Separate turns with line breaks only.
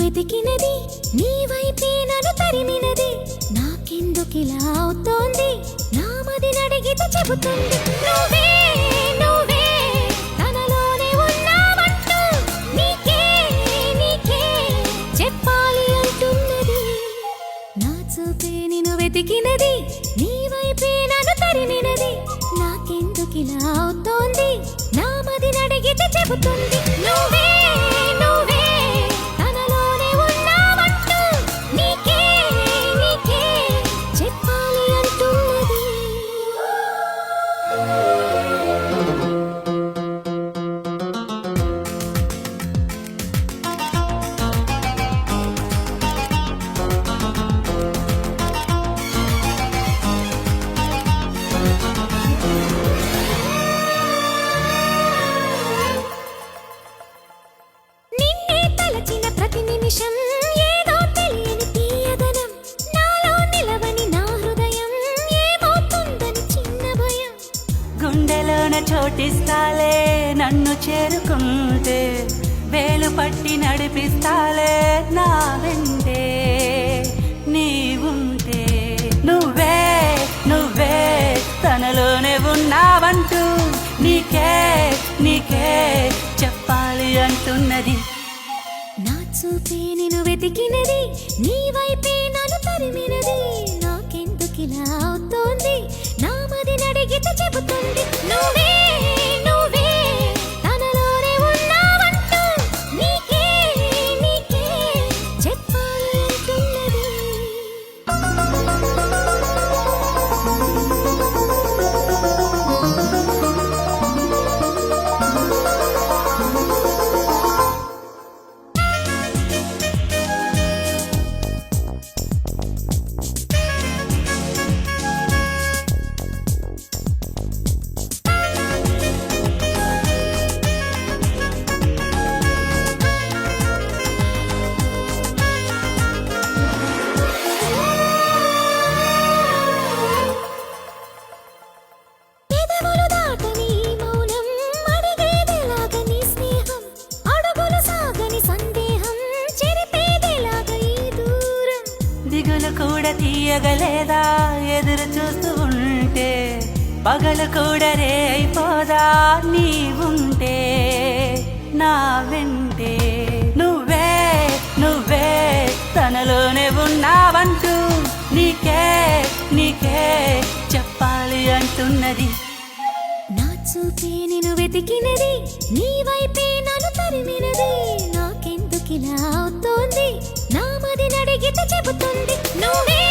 వెతికినది నీ వైపే నన్ను తరిమినది నాకెందుకిలా అవుతోంది నా మది నడిగితే చెబుతుంది నువ్వే నువ్వే తనలోనే ఉన్నావంటూ నీకే నీకే చెప్పాలి అంటున్నది నా చూపే నిన్ను వెతికినది నీ వైపే నన్ను తరిమినది నాకెందుకిలా అవుతోంది నా మది నడిగితే చెబుతుంది నువ్వే నువ్వే తనలోనే ఉన్నావంటూ నీకే నీకే చెప్పాలి అంటున్నది నిన్నే తలచిన ప్రతి నిమిషం ఏదో తెలియని తీయదనం నాలో నిలవని నా హృదయం ఏమవుతుందని చిన్న భయం
గుండెలోన చోటిస్తాలే నన్ను చేరుకుంటే వేలు పట్టి నడిపిస్తాలే నా వెంటే నీవుంటే నువ్వే నువ్వే తనలోనే ఉన్నావంటూ నీకే నీకే చెప్పాలి అంటున్నది
నా చూపే నిన్ను వెతికినది నీ వైపే నన్ను తరిమినది నాకెందుకిలా అవుతోంది నా మది నడిగితే చెబుతుంది నువ్వే నువ్వే తనలోనే ఉన్నావంటూ నీకే నీకే చెప్పాలి అంటున్నది పెదవులు దాటని మౌనం అడిగేదెలాగ నీ స్నేహం అడుగులు సాగని సందేహం చెరిపేదెలాగ ఈ దూరం
దిగులు కూడా తీయగలేదా ఎదురు చూస్తూ ఉంటే పగలు కూడా రే అయిపోదా నీవుంటే నా వెంటే నువ్వే నువ్వే తనలోనే ఉన్నావంటూ నీకే నీకే చెప్పాలి అంటున్నది
నా చూపే నిన్ను వెతికినది నీ వైపే నన్ను తరిమినది నాకెందుకిలా అవుతోంది నా మది నడిగితే చెబుతుంది నువ్వే